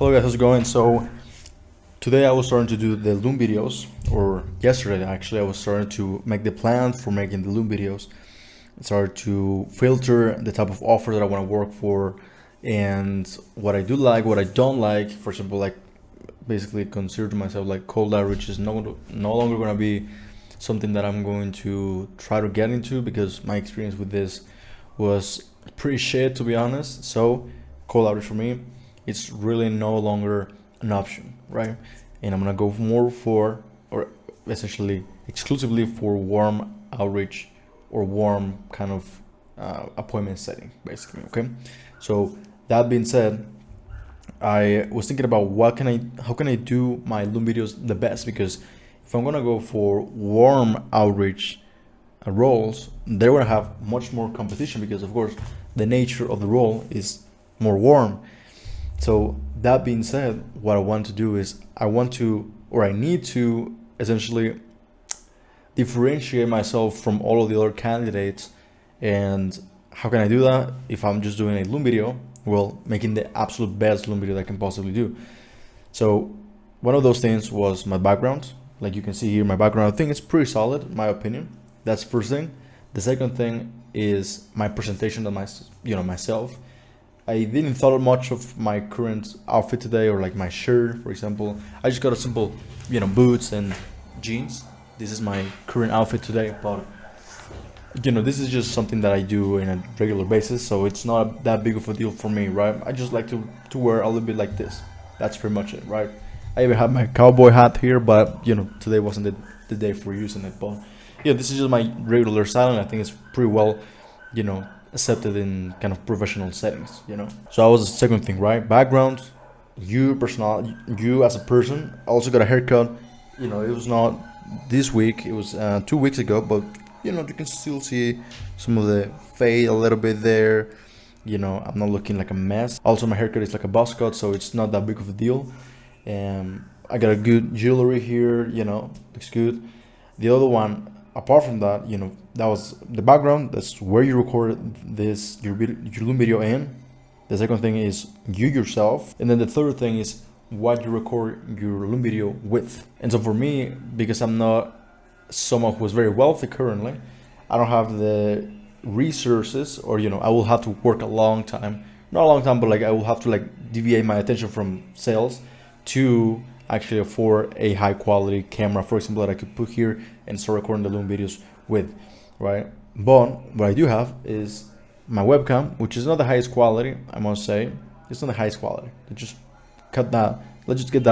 Hello guys, how's it going? So today I was starting to do the Loom videos, or yesterday actually I was starting to make the plan for making the Loom videos. I started to filter the type of offer that I want to work for and what I do like, what I don't like. For example, like basically consider to myself like cold outreach is no longer going to be something that I'm going to try to get into because my experience with this was pretty shit, to be honest. So cold outreach for me, it's really no longer an option, right? And I'm gonna go more for, or essentially exclusively for warm outreach or warm kind of appointment setting, basically. Okay. So that being said, I was thinking about how can I do my Loom videos the best, because if I'm gonna go for warm outreach roles, they're gonna have much more competition because of course the nature of the role is more warm. So that being said, what I want to do is I need to essentially differentiate myself from all of the other candidates. And how can I do that if I'm just doing a Loom video? Well, making the absolute best Loom video that I can possibly do. So one of those things was my background. Like you can see here, my background, I think it's pretty solid, in my opinion. That's the first thing. The second thing is my presentation of myself. I didn't thought much of my current outfit today, or like my shirt, for example. I just got a simple, boots and jeans. This is my current outfit today, but this is just something that I do in a regular basis, so it's not that big of a deal for me, right? I just like to wear a little bit like this. That's pretty much it, right? I even have my cowboy hat here, but today wasn't the day for using it. But yeah, this is just my regular style, and I think it's pretty well, accepted in kind of professional settings. So that was the second thing, right? Background, you as a person. I also got a haircut. It was not this week, it was 2 weeks ago, but you can still see some of the fade a little bit there. I'm not looking like a mess. Also, my haircut is like a buzz cut, so it's not that big of a deal. I got a good jewelry here, looks good. The other one, apart from that, that was the background. That's where you record your Loom video in. The second thing is you yourself, and then the third thing is what you record your Loom video with. And so for me, because I'm not someone who is very wealthy currently, I don't have the resources, or I will have to work a long time, not a long time, but like I will have to like deviate my attention from sales to actually afford a high quality camera, for example, that I could put here and start recording the Loom videos with, right? But what I do have is my webcam, which is not the highest quality, I must say. It's not the highest quality. Let's just get that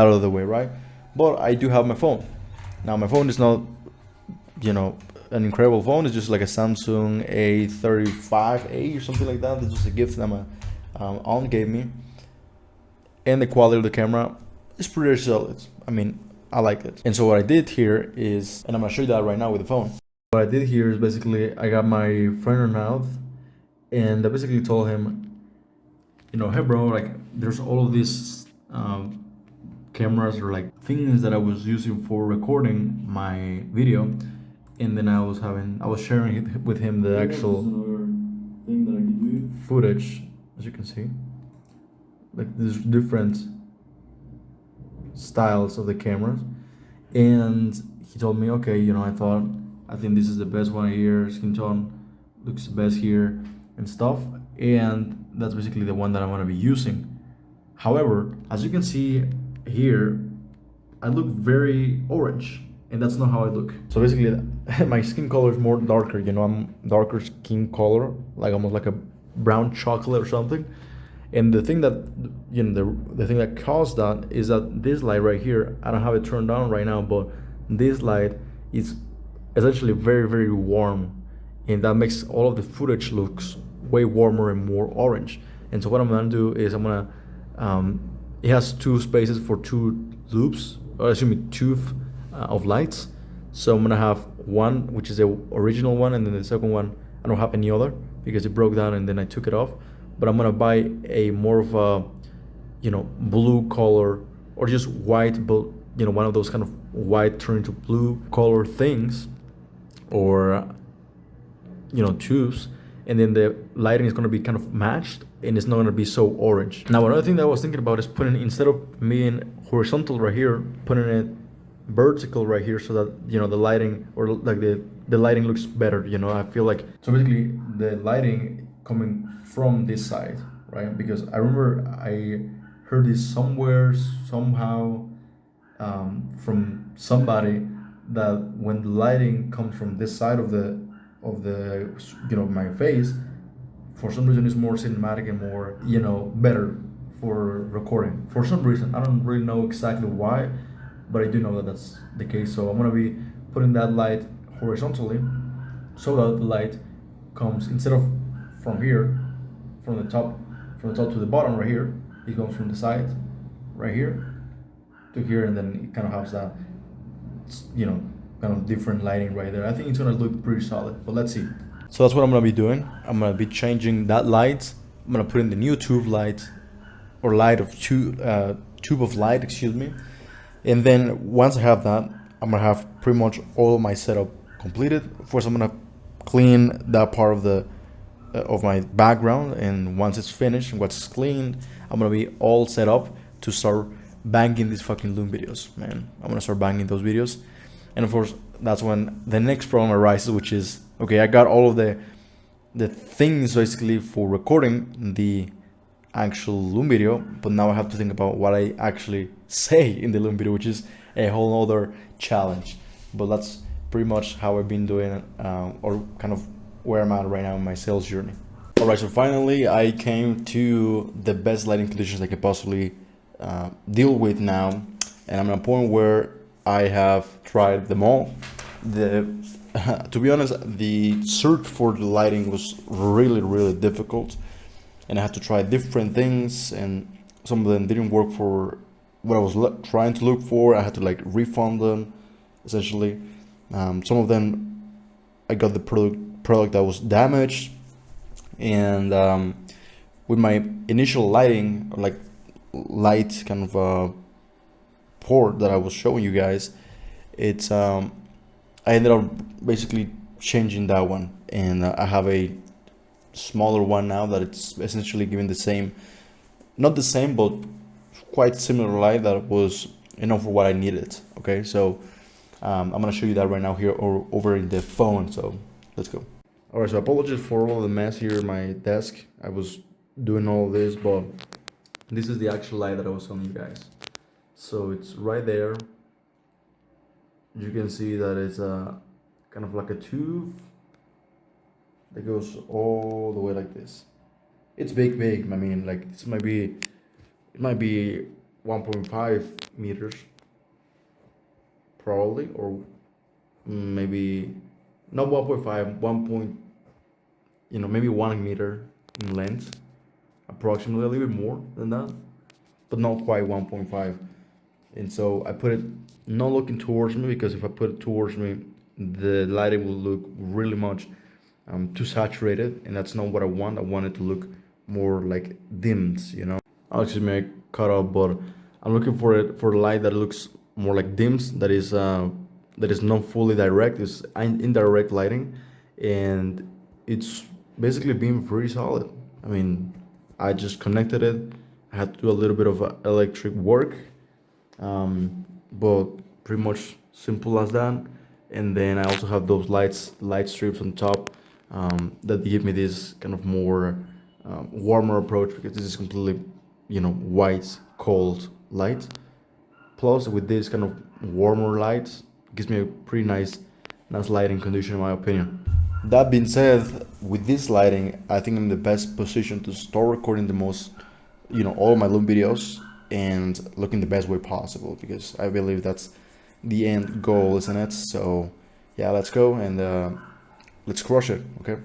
out of the way, right? But I do have my phone. Now my phone is not an incredible phone. It's just like a Samsung A35A or something like that. It's just a gift that my aunt gave me, and the quality of the camera is pretty solid. I mean, I like it. And so what I did here is, and I'm gonna show you that right now with the phone. What I did here is basically I got my friend out, and I basically told him, hey bro, like there's all of these cameras or like things that I was using for recording my video, and then I was sharing with him the actual thing that I could do footage, as you can see, like there's different styles of the cameras. And he told me, okay, I think this is the best one here, skin tone looks the best here and stuff, and that's basically the one that I'm going to be using. However, as you can see here, I look very orange, and that's not how I look. So basically my skin color is more darker, I'm darker skin color, like almost like a brown chocolate or something. And the thing that the thing that caused that is that this light right here, I don't have it turned on right now, but this light is essentially very, very warm, and that makes all of the footage looks way warmer and more orange. And so what I'm gonna do is it has two spaces for two loops, or excuse me, two of lights. So I'm gonna have one which is the original one, and then the second one I don't have any other because it broke down and then I took it off. But I'm gonna buy a more of a blue color, or just white, but one of those kind of white turning to blue color things, or tubes, and then the lighting is going to be kind of matched, and it's not gonna be so orange. Now another thing that I was thinking about is putting, instead of being horizontal right here, putting it vertical right here, so that, you know, the lighting, or like the lighting looks better, you know. I feel like, so basically the lighting coming from this side, right? Because I remember I heard this somewhere, somehow, from somebody, that when the lighting comes from this side of the you know, my face, for some reason it's more cinematic and more, you know, better for recording. For some reason, I don't really know exactly why, but I do know that that's the case. So I'm gonna be putting that light horizontally, so that the light comes, instead of from here, from the top to the bottom right here, it comes from the side right here to here, and then it kind of has that, you know, kind of different lighting right there. I think it's gonna look pretty solid, but let's see. So that's what I'm gonna be doing. I'm gonna be changing that light. I'm gonna put in the new tube light, or tube of light, excuse me. And then once I have that, I'm gonna have pretty much all of my setup completed. First, I'm gonna clean that part of my background, and once it's finished, once it's cleaned, I'm gonna be all set up to start banging these fucking Loom videos, man. I'm gonna start banging those videos. And of course, that's when the next problem arises, which is, okay, I got all of the things basically for recording the actual Loom video, but now I have to think about what I actually say in the Loom video, which is a whole other challenge. But that's pretty much how I've been doing it, or kind of where I'm at right now in my sales journey. All right, so finally I came to the best lighting conditions I could possibly deal with now, and I'm at a point where I have tried them all. To be honest, the search for the lighting was really difficult, and I had to try different things, and some of them didn't work for what I was trying to look for. I had to like refund them, essentially. Some of them, I got the product that was damaged, and with my initial lighting, or like light kind of port that I was showing you guys, it's I ended up basically changing that one, and I have a smaller one now that it's essentially giving the same, not the same, but quite similar light that was enough for what I needed. Okay, so I'm gonna show you that right now here, or over in the phone. So let's go. All right, so apologies for all the mess here in my desk. I was doing all this, but this is the actual light that I was showing you guys. So it's right there. You can see that it's kind of like a tube that goes all the way like this. It's big. I mean, like, it might be 1.5 meters probably, or maybe not 1.5, maybe 1 meter in length, approximately, a little bit more than that, but not quite 1.5. And so I put it not looking towards me, because if I put it towards me, the lighting will look really much too saturated, and that's not what I want. I want it to look more like dimmed, you know. Oh, excuse me, I cut off, but I'm looking for a light that looks more like dims, that is not fully direct, it's indirect lighting, and it's basically being pretty solid. I mean, I just connected it. I had to do a little bit of electric work, but pretty much simple as that. And then I also have those light strips on top that give me this kind of more warmer approach, because this is completely, white, cold light. Plus, with this kind of warmer light, it gives me a pretty nice lighting condition, in my opinion. That being said, with this lighting, I think I'm in the best position to start recording the most, all of my Loom videos, and look in the best way possible, because I believe that's the end goal, isn't it? So yeah, let's go and let's crush it. Okay.